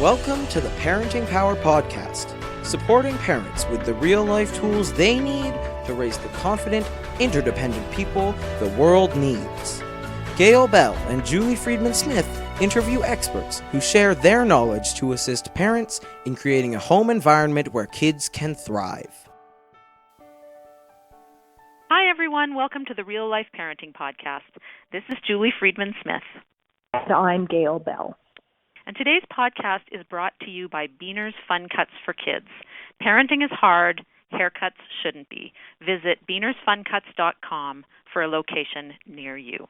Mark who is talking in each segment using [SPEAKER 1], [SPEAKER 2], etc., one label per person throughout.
[SPEAKER 1] Welcome to the Parenting Power Podcast, supporting parents with the real-life tools they need to raise the confident, interdependent people the world needs. Gail Bell and Julie Friedman-Smith interview experts who share their knowledge to assist parents in creating a home environment where kids can thrive.
[SPEAKER 2] Hi, everyone. Welcome to the Real Life Parenting Podcast. This is Julie Friedman-Smith.
[SPEAKER 3] And I'm Gail Bell.
[SPEAKER 2] And today's podcast is brought to you by Beaner's Fun Cuts for Kids. Parenting is hard. Haircuts shouldn't be. Visit beanersfuncuts.com for a location near you.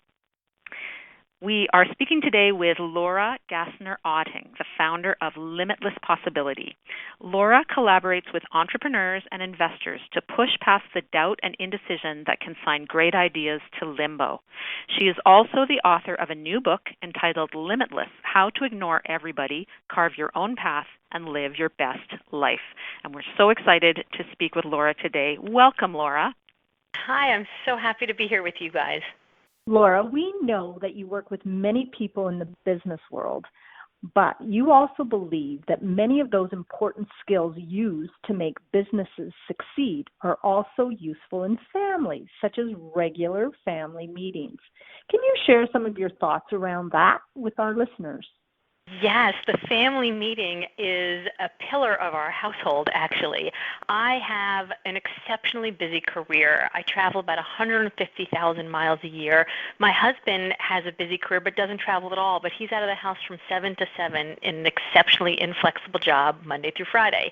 [SPEAKER 2] We are speaking today with Laura Gassner Otting, the founder of Limitless Possibility. Laura collaborates with entrepreneurs and investors to push past the doubt and indecision that can sign great ideas to limbo. She is also the author of a new book entitled Limitless: How to Ignore Everybody, Carve Your Own Path, and Live Your Best Life. And we're so excited to speak with Laura today. Welcome, Laura.
[SPEAKER 4] Hi, I'm so happy to be here with you guys.
[SPEAKER 3] Laura, we know that you work with many people in the business world, but you also believe that many of those important skills used to make businesses succeed are also useful in families, such as regular family meetings. Can you share some of your thoughts around that with our listeners?
[SPEAKER 4] Yes, the family meeting is a pillar of our household, actually. I have an exceptionally busy career. I travel about 150,000 miles a year. My husband has a busy career but doesn't travel at all, but he's out of the house from 7 to 7 in an exceptionally inflexible job Monday through Friday.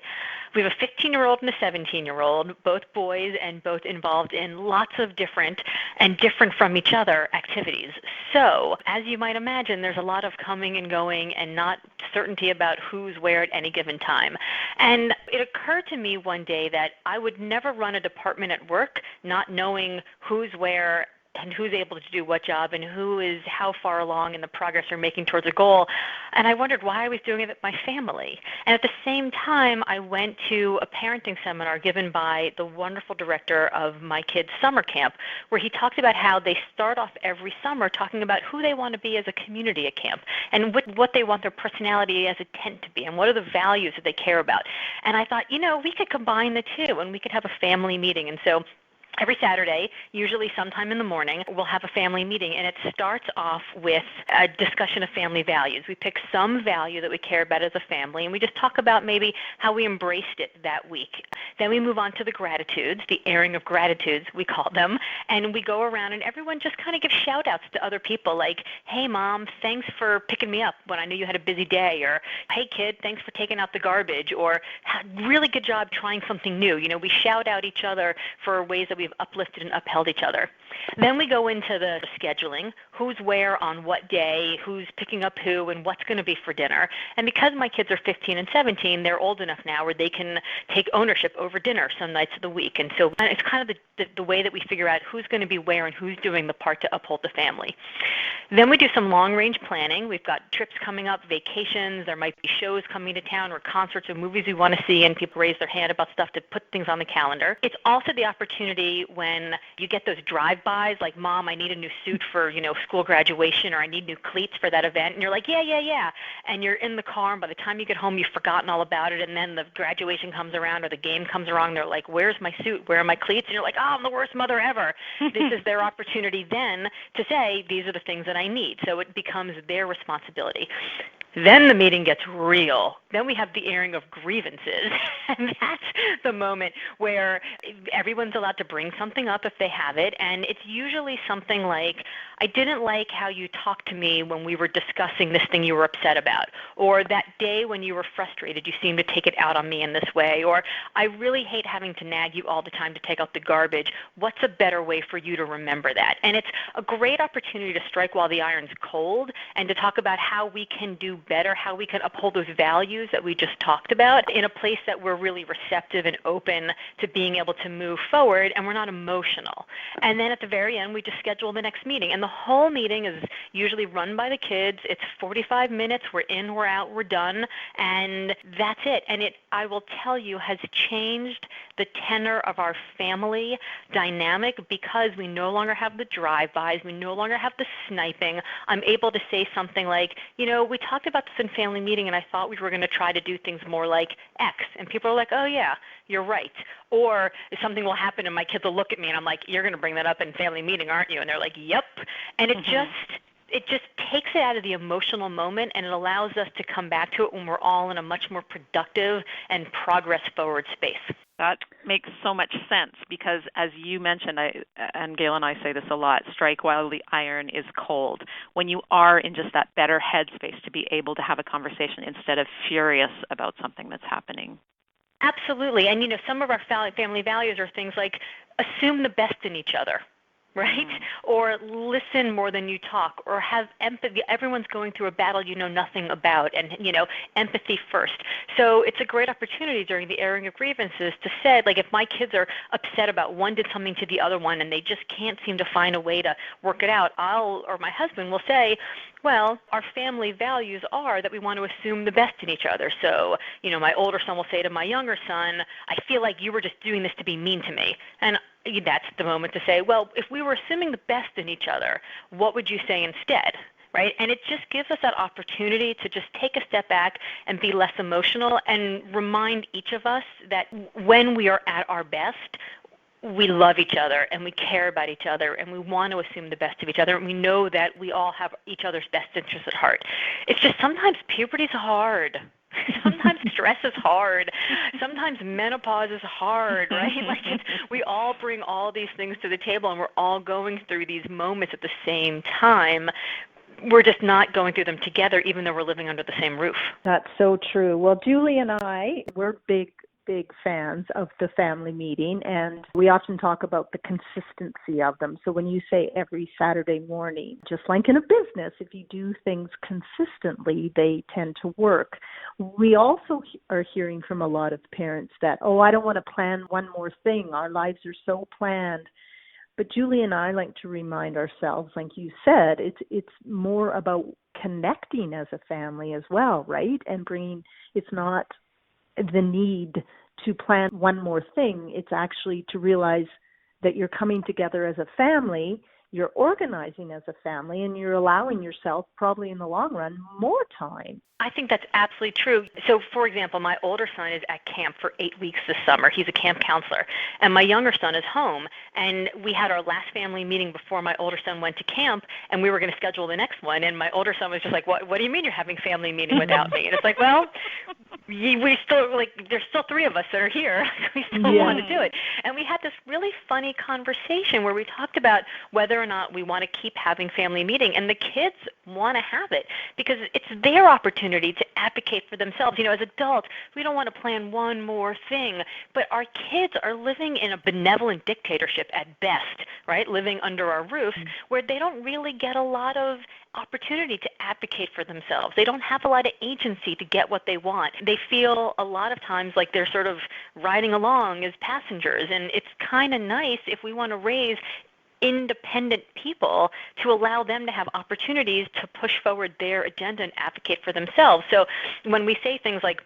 [SPEAKER 4] We have a 15-year-old and a 17-year-old, both boys and both involved in lots of different and different from each other activities. So, as you might imagine, there's a lot of coming and going and not certainty about who's where at any given time. And it occurred to me one day that I would never run a department at work not knowing who's where and who's able to do what job and who is how far along in the progress they're making towards a goal. And I wondered why I was doing it with my family. And at the same time, I went to a parenting seminar given by the wonderful director of my kids' summer camp, where he talked about how they start off every summer talking about who they want to be as a community at camp and what they want their personality as a tent to be and what are the values that they care about. And I thought, we could combine the two and we could have a family meeting. And so every Saturday, usually sometime in the morning, we'll have a family meeting, and it starts off with a discussion of family values. We pick some value that we care about as a family, and we just talk about maybe how we embraced it that week. Then we move on to the gratitudes, the airing of gratitudes, we call them, and we go around and everyone just kind of gives shout-outs to other people like, hey, Mom, thanks for picking me up when I knew you had a busy day, or hey, kid, thanks for taking out the garbage, or really good job trying something new. We shout out each other for ways that we've uplifted and upheld each other. Then we go into the scheduling, who's where on what day, who's picking up who, and what's going to be for dinner. And because my kids are 15 and 17, they're old enough now where they can take ownership over dinner some nights of the week. And so it's kind of the way that we figure out who's going to be where and who's doing the part to uphold the family. Then we do some long-range planning. We've got trips coming up, vacations. There might be shows coming to town or concerts or movies we want to see, and people raise their hand about stuff to put things on the calendar. It's also the opportunity when you get those drive-bys, like, Mom, I need a new suit for, school graduation, or I need new cleats for that event. And you're like, yeah. And you're in the car, and by the time you get home, you've forgotten all about it. And then the graduation comes around or the game comes around. They're like, where's my suit? Where are my cleats? And you're like, I'm the worst mother ever. This is their opportunity then to say, these are the things that I need. So it becomes their responsibility. Then the meeting gets real. Then we have the airing of grievances. And that's the moment where everyone's allowed to bring something up if they have it. And it's usually something like, I didn't like how you talked to me when we were discussing this thing you were upset about. Or that day when you were frustrated, you seemed to take it out on me in this way. Or I really hate having to nag you all the time to take out the garbage. What's a better way for you to remember that? And it's a great opportunity to strike while the iron's cold and to talk about how we can do better, how we can uphold those values that we just talked about in a place that we're really receptive and open to being able to move forward and we're not emotional. And then at the very end, we just schedule the next meeting. And the whole meeting is usually run by the kids. It's 45 minutes. We're in, we're out, we're done. And that's it. And it, I will tell you, has changed the tenor of our family dynamic because we no longer have the drive-bys. We no longer have the sniping. I'm able to say something like, we talked about this in family meeting, and I thought we were going to try to do things more like X. And people are like, oh, yeah, you're right. Or something will happen, and my kids will look at me, and I'm like, you're going to bring that up in family meeting, aren't you? And they're like, yep. And it just takes it out of the emotional moment, and it allows us to come back to it when we're all in a much more productive and progress-forward space.
[SPEAKER 2] That makes so much sense because, as you mentioned, and Gail and I say this a lot, strike while the iron is cold. When you are in just that better headspace to be able to have a conversation instead of furious about something that's happening.
[SPEAKER 4] Absolutely. And, some of our family values are things like assume the best in each other. Right? Or listen more than you talk, or have empathy. Everyone's going through a battle you know nothing about, and, empathy first. So it's a great opportunity during the airing of grievances to say, like, if my kids are upset about one did something to the other one and they just can't seem to find a way to work it out, or my husband will say, well, our family values are that we want to assume the best in each other. So, my older son will say to my younger son, I feel like you were just doing this to be mean to me. And that's the moment to say, well, if we were assuming the best in each other, what would you say instead? Right? And it just gives us that opportunity to just take a step back and be less emotional and remind each of us that when we are at our best, we love each other and we care about each other and we want to assume the best of each other, and we know that we all have each other's best interests at heart. It's just sometimes puberty's hard. Sometimes stress is hard. Sometimes menopause is hard, right? We all bring all these things to the table, and we're all going through these moments at the same time. We're just not going through them together, even though we're living under the same roof.
[SPEAKER 3] That's so true. Well, Julie and I, we're big fans of the family meeting, and we often talk about the consistency of them. So when you say every Saturday morning, just like in a business, if you do things consistently, they tend to work. We also are hearing from a lot of parents that, I don't want to plan one more thing. Our lives are so planned. But Julie and I like to remind ourselves, like you said, it's more about connecting as a family as well, right? And it's not the need to plan one more thing. It's actually to realize that you're coming together as a family, you're organizing as a family, and you're allowing yourself, probably in the long run, more time.
[SPEAKER 4] I think that's absolutely true. So, for example, my older son is at camp for 8 weeks this summer. He's a camp counselor. And my younger son is home. And we had our last family meeting before my older son went to camp, and we were going to schedule the next one. And my older son was just like, what do you mean you're having family meeting without me? And it's like, well, there's still 3 of us that are here. We still want to do it. And we had this really funny conversation where we talked about whether or not we want to keep having family meeting. And the kids want to have it because it's their opportunity to advocate for themselves. As adults, we don't want to plan one more thing, but our kids are living in a benevolent dictatorship at best, right? Living under our roofs where they don't really get a lot of opportunity to advocate for themselves. They don't have a lot of agency to get what they want. They feel a lot of times like they're sort of riding along as passengers, and it's kind of nice if we want to raise independent people to allow them to have opportunities to push forward their agenda and advocate for themselves. So when we say things like,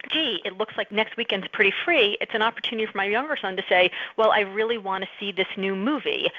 [SPEAKER 4] gee, it looks like next weekend's pretty free, it's an opportunity for my younger son to say, well, I really want to see this new movie.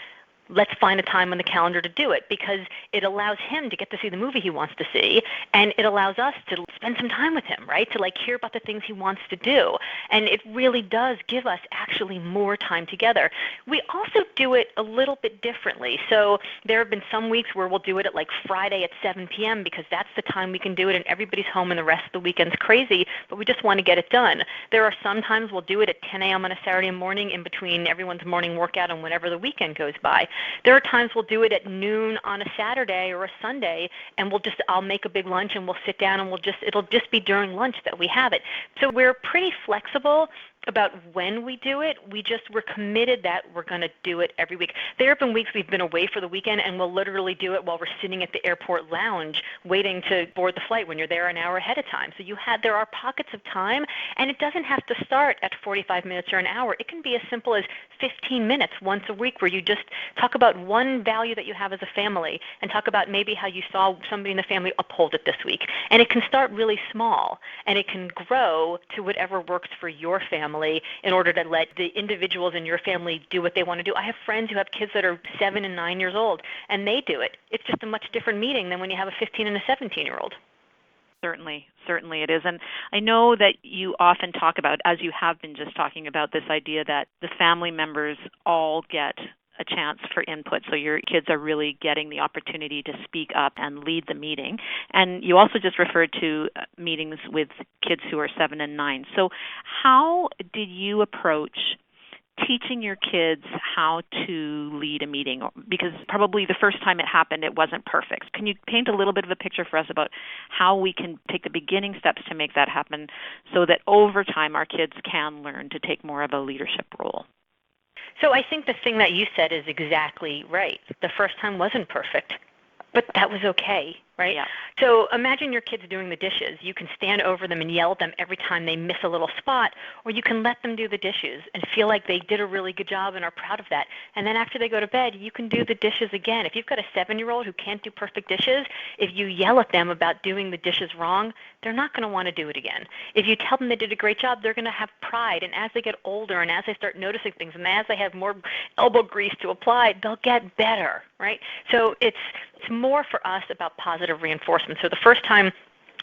[SPEAKER 4] Let's find a time on the calendar to do it, because it allows him to get to see the movie he wants to see, and it allows us to spend some time with him, right, to hear about the things he wants to do. And it really does give us actually more time together. We also do it a little bit differently. So there have been some weeks where we'll do it at Friday at 7 p.m. because that's the time we can do it, and everybody's home and the rest of the weekend's crazy, but we just want to get it done. There are some times we'll do it at 10 a.m. on a Saturday morning in between everyone's morning workout and whenever the weekend goes by. There are times we'll do it at noon on a Saturday or a Sunday, and I'll make a big lunch and we'll sit down and it'll just be during lunch that we have it. So we're pretty flexible about when we do it. We're committed that we're going to do it every week. There have been weeks we've been away for the weekend, and we'll literally do it while we're sitting at the airport lounge waiting to board the flight when you're there an hour ahead of time. So there are pockets of time, and it doesn't have to start at 45 minutes or an hour. It can be as simple as 15 minutes once a week where you just talk about one value that you have as a family and talk about maybe how you saw somebody in the family uphold it this week. And it can start really small, and it can grow to whatever works for your family in order to let the individuals in your family do what they want to do. I have friends who have kids that are 7 and 9 years old, and they do it. It's just a much different meeting than when you have a 15 and a 17-year-old.
[SPEAKER 2] Certainly it is. And I know that you often talk about, as you have been just talking about, this idea that the family members all get a chance for input, so your kids are really getting the opportunity to speak up and lead the meeting. And you also just referred to meetings with kids who are 7 and 9. So how did you approach teaching your kids how to lead a meeting? Because probably the first time it happened, it wasn't perfect. Can you paint a little bit of a picture for us about how we can take the beginning steps to make that happen so that over time our kids can learn to take more of a leadership role?
[SPEAKER 4] So I think the thing that you said is exactly right. The first time wasn't perfect, but that was okay, right?
[SPEAKER 2] Yeah.
[SPEAKER 4] So imagine your kids doing the dishes. You can stand over them and yell at them every time they miss a little spot, or you can let them do the dishes and feel like they did a really good job and are proud of that. And then after they go to bed, you can do the dishes again. If you've got a 7-year-old who can't do perfect dishes, if you yell at them about doing the dishes wrong, they're not going to want to do it again. If you tell them they did a great job, they're going to have pride. And as they get older and as they start noticing things and as they have more elbow grease to apply, they'll get better, right? So it's more for us about positive reinforcement. So the first time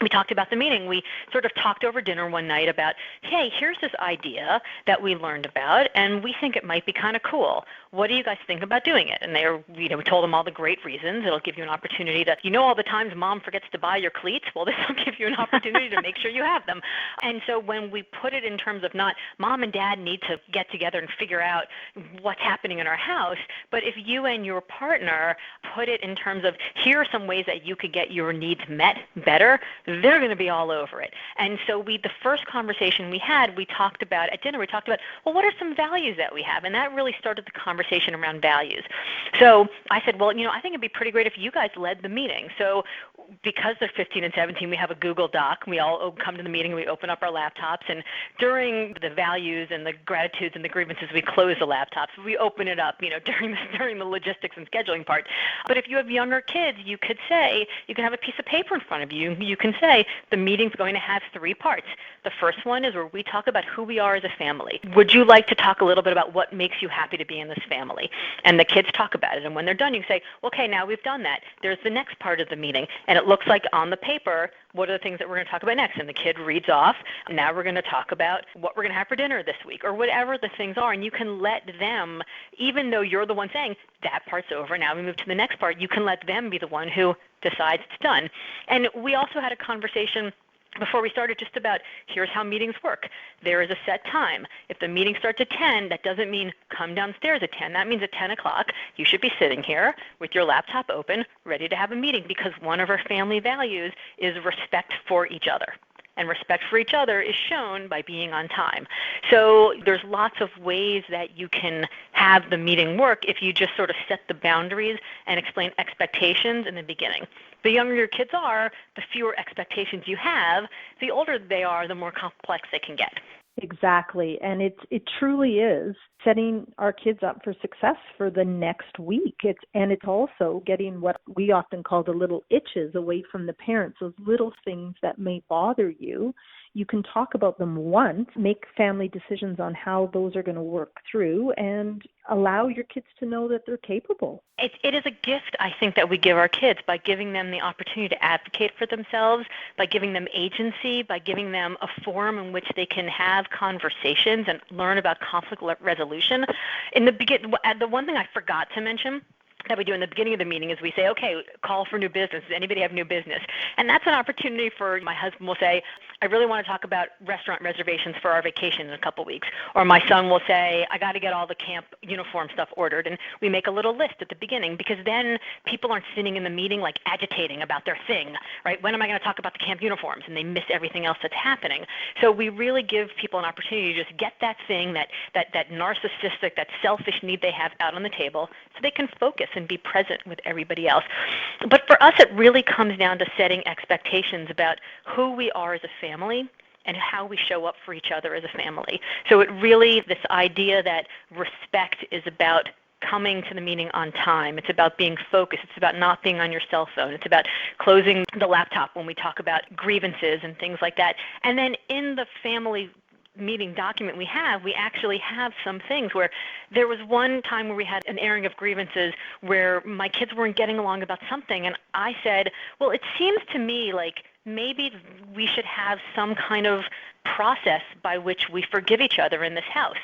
[SPEAKER 4] we talked about the meeting, we sort of talked over dinner one night about, hey, here's this idea that we learned about, and we think it might be kind of cool. What do you guys think about doing it? And we told them all the great reasons. It'll give you an opportunity to, all the times mom forgets to buy your cleats. Well, this will give you an opportunity to make sure you have them. And so when we put it in terms of not mom and dad need to get together and figure out what's happening in our house, but if you and your partner put it in terms of here are some ways that you could get your needs met better, they're going to be all over it. And so the first conversation we had, at dinner, we talked about, well, what are some values that we have? And that really started the conversation around values. So I said, well, I think it'd be pretty great if you guys led the meeting. So because they're 15 and 17, we have a Google Doc. We all come to the meeting and we open up our laptops. And during the values and the gratitudes and the grievances, we close the laptops. We open it up, during the logistics and scheduling part. But if you have younger kids, you can have a piece of paper in front of you. You can say the meeting's going to have 3 parts. The first one is where we talk about who we are as a family. Would you like to talk a little bit about what makes you happy to be in this family? And the kids talk about it. And when they're done, you can say, okay, now we've done that. There's the next part of the meeting. And it looks like on the paper, what are the things that we're going to talk about next? And the kid reads off, now we're going to talk about what we're going to have for dinner this week, or whatever the things are. And you can let them, even though you're the one saying, that part's over, now we move to the next part, you can let them be the one who decides it's done. And we also had a conversation before we started just about here's how meetings work. There is a set time. If the meeting starts at 10, that doesn't mean come downstairs at 10. That means at 10 o'clock, you should be sitting here with your laptop open, ready to have a meeting, because one of our family values is respect for each other. And respect for each other is shown by being on time. So there's lots of ways that you can have the meeting work if you just sort of set the boundaries and explain expectations in the beginning. The younger your kids are, the fewer expectations you have. The older they are, the more complex they can get.
[SPEAKER 3] Exactly. And it truly is setting our kids up for success for the next week. It's also getting what we often call the little itches away from the parents, those little things that may bother you. You can talk about them once, make family decisions on how those are going to work through, and allow your kids to know that they're capable.
[SPEAKER 4] It is a gift, I think, that we give our kids by giving them the opportunity to advocate for themselves, by giving them agency, by giving them a forum in which they can have conversations and learn about conflict resolution. The one thing I forgot to mention that we do in the beginning of the meeting is we say, okay, call for new business. Does anybody have new business? And that's an opportunity for my husband will say, I really want to talk about restaurant reservations for our vacation in a couple weeks. Or my son will say, I got to get all the camp uniform stuff ordered. And we make a little list at the beginning, because then people aren't sitting in the meeting like agitating about their thing, right? When am I going to talk about the camp uniforms? And they miss everything else that's happening. So we really give people an opportunity to just get that thing, that narcissistic, that selfish need they have out on the table, so they can focus and be present with everybody else. But for us, it really comes down to setting expectations about who we are as a family and how we show up for each other as a family. So it really, this idea that respect is about coming to the meeting on time. It's about being focused. It's about not being on your cell phone. It's about closing the laptop when we talk about grievances and things like that. And then in the family meeting document we actually have some things where there was one time where we had an airing of grievances where my kids weren't getting along about something, and I said, well, it seems to me like maybe we should have some kind of process by which we forgive each other in this house.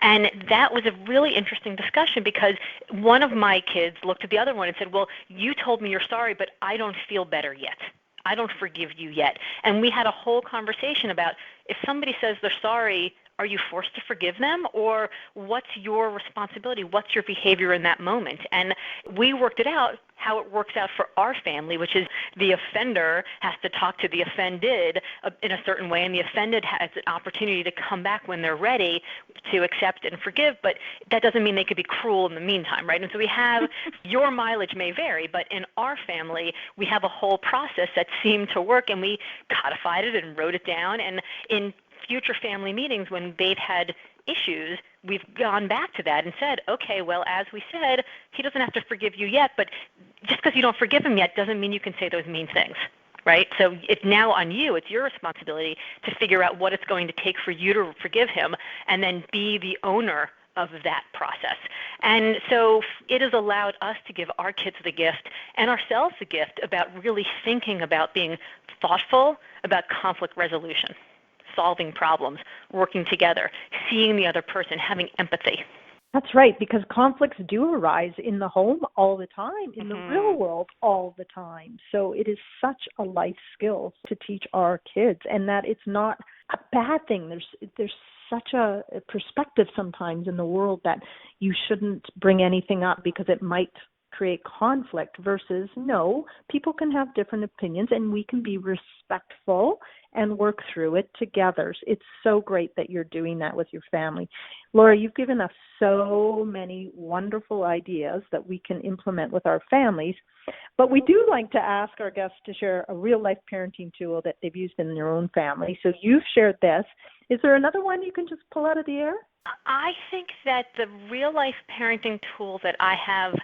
[SPEAKER 4] And that was a really interesting discussion because one of my kids looked at the other one and said, well, you told me you're sorry, but I don't feel better yet. I don't forgive you yet. And we had a whole conversation about if somebody says they're sorry, are you forced to forgive them, or what's your responsibility? What's your behavior in that moment? And we worked it out how it works out for our family, which is the offender has to talk to the offended in a certain way, and the offended has an opportunity to come back when they're ready to accept and forgive, but that doesn't mean they could be cruel in the meantime, right? And so we have, your mileage may vary, but in our family, we have a whole process that seemed to work, and we codified it and wrote it down, and in future family meetings when they've had issues, we've gone back to that and said, okay, well, as we said, he doesn't have to forgive you yet, but just because you don't forgive him yet doesn't mean you can say those mean things, right? So it's now on you. It's your responsibility to figure out what it's going to take for you to forgive him and then be the owner of that process. And so it has allowed us to give our kids the gift and ourselves the gift about really thinking about being thoughtful about conflict resolution, solving problems, working together, seeing the other person, having empathy.
[SPEAKER 3] That's right, because conflicts do arise in the home all the time, in the real world all the time. So it is such a life skill to teach our kids, and that it's not a bad thing. There's such a perspective sometimes in the world that you shouldn't bring anything up because it might create conflict versus no, people can have different opinions and we can be respectful and work through it together. It's so great that you're doing that with your family. Laura, you've given us so many wonderful ideas that we can implement with our families, but we do like to ask our guests to share a real-life parenting tool that they've used in their own family. So you've shared this. Is there another one you can just pull out of the air?
[SPEAKER 4] I think that the real-life parenting tool that I have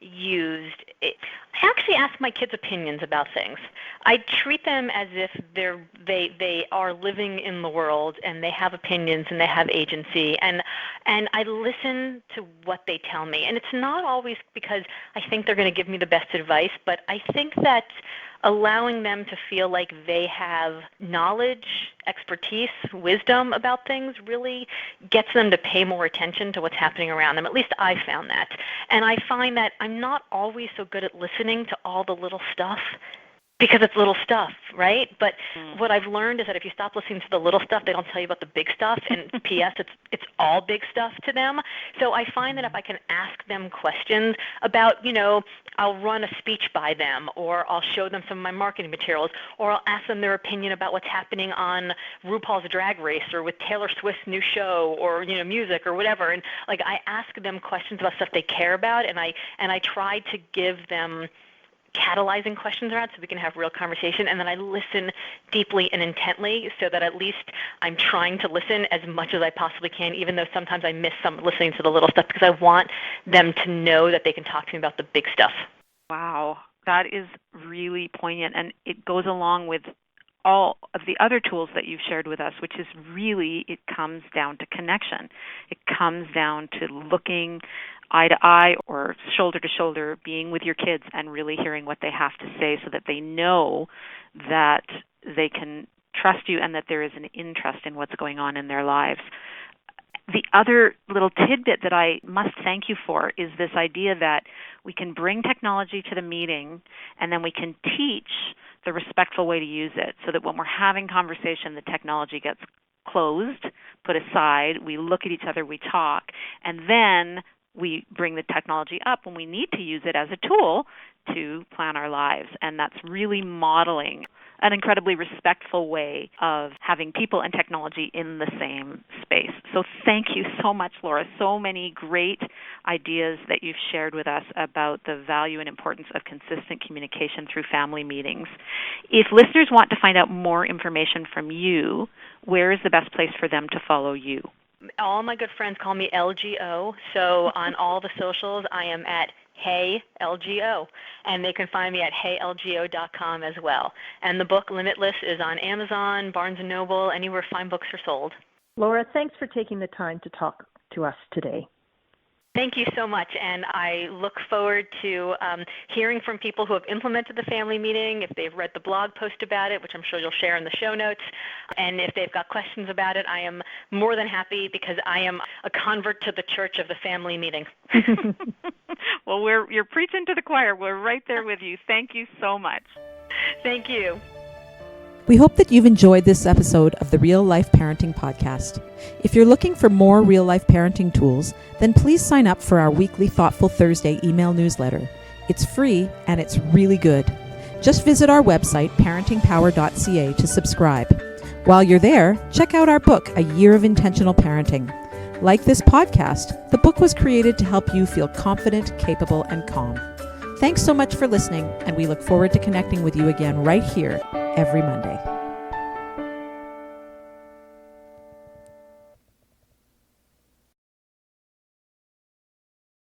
[SPEAKER 4] used, I actually ask my kids' opinions about things. I treat them as if they are living in the world and they have opinions and they have agency, and I listen to what they tell me. And it's not always because I think they're going to give me the best advice, but I think that allowing them to feel like they have knowledge, expertise, wisdom about things really gets them to pay more attention to what's happening around them. At least I found that. And I find that I'm not always so good at listening to all the little stuff because it's little stuff, right? But what I've learned is that if you stop listening to the little stuff, they don't tell you about the big stuff. And P.S., it's all big stuff to them. So I find that if I can ask them questions about, I'll run a speech by them, or I'll show them some of my marketing materials, or I'll ask them their opinion about what's happening on RuPaul's Drag Race or with Taylor Swift's new show or, music or whatever. And I ask them questions about stuff they care about, and I try to give them catalyzing questions around so we can have real conversation, and then I listen deeply and intently so that at least I'm trying to listen as much as I possibly can, even though sometimes I miss some listening to the little stuff because I want them to know that they can talk to me about the big stuff.
[SPEAKER 2] Wow, that is really poignant, and it goes along with all of the other tools that you've shared with us, which is really, it comes down to connection. It comes down to looking eye to eye or shoulder to shoulder, being with your kids and really hearing what they have to say so that they know that they can trust you and that there is an interest in what's going on in their lives. The other little tidbit that I must thank you for is this idea that we can bring technology to the meeting and then we can teach the respectful way to use it so that when we're having conversation, the technology gets closed, put aside, we look at each other, we talk, and then we bring the technology up when we need to use it as a tool to plan our lives. And that's really modeling an incredibly respectful way of having people and technology in the same space. So thank you so much, Laura. So many great ideas that you've shared with us about the value and importance of consistent communication through family meetings. If listeners want to find out more information from you, where is the best place for them to follow you?
[SPEAKER 4] All my good friends call me LGO, so on all the socials I am at Hey LGO, and they can find me at heylgo.com as well. And the book Limitless is on Amazon, Barnes & Noble, anywhere fine books are sold.
[SPEAKER 3] Laura, thanks for taking the time to talk to us today.
[SPEAKER 4] Thank you so much, and I look forward to hearing from people who have implemented the family meeting, if they've read the blog post about it, which I'm sure you'll share in the show notes, and if they've got questions about it. I am more than happy because I am a convert to the church of the family meeting.
[SPEAKER 2] Well, you're preaching to the choir. We're right there with you. Thank you so much.
[SPEAKER 4] Thank you.
[SPEAKER 5] We hope that you've enjoyed this episode of the Real Life Parenting Podcast. If you're looking for more real life parenting tools, then please sign up for our weekly Thoughtful Thursday email newsletter. It's free and it's really good. Just visit our website, parentingpower.ca, to subscribe. While you're there, check out our book, A Year of Intentional Parenting. Like this podcast, the book was created to help you feel confident, capable, and calm. Thanks so much for listening, and we look forward to connecting with you again right here every Monday.